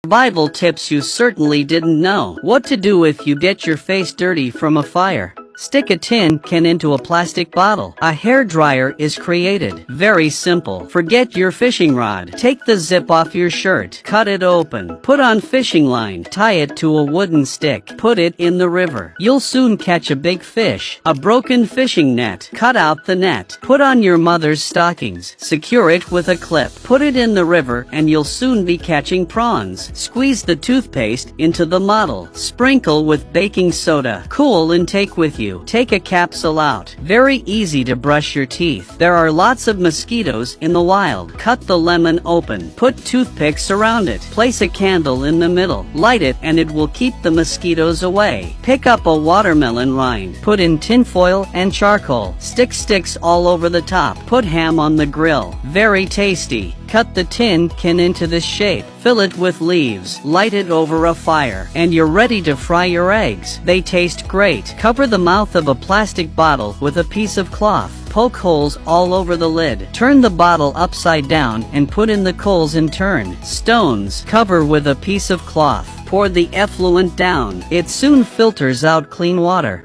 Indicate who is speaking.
Speaker 1: Survival tips you certainly didn't know. What to do if you get your face dirty from a fire. Stick a tin can into a plastic bottle. A hairdryer is created. Very simple. Forget your fishing rod. Take the zip off your shirt. Cut it open. Put on fishing line. Tie it to a wooden stick. Put it in the river. You'll soon catch a big fish. A broken fishing net. Cut out the net. Put on your mother's stockings. Secure it with a clip. Put it in the river and you'll soon be catching prawns. Squeeze the toothpaste into the bottle. Sprinkle with baking soda. Cool and take with you. Take a capsule out. Very easy to brush your teeth. There are lots of mosquitoes in the wild. Cut the lemon open. Put toothpicks around it. Place a candle in the middle. Light it and it will keep the mosquitoes away. Pick up a watermelon rind. Put in tinfoil and charcoal. Stick sticks all over the top. Put ham on the grill. Very tasty. Cut the tin can into this shape. Fill it with leaves. Light it over a fire. And you're ready to fry your eggs. They taste great. Cover the mouth of a plastic bottle with a piece of cloth. Poke holes all over the lid. Turn the bottle upside down and put in the coals in turn. Stones. Cover with a piece of cloth. Pour the effluent down. It soon filters out clean water.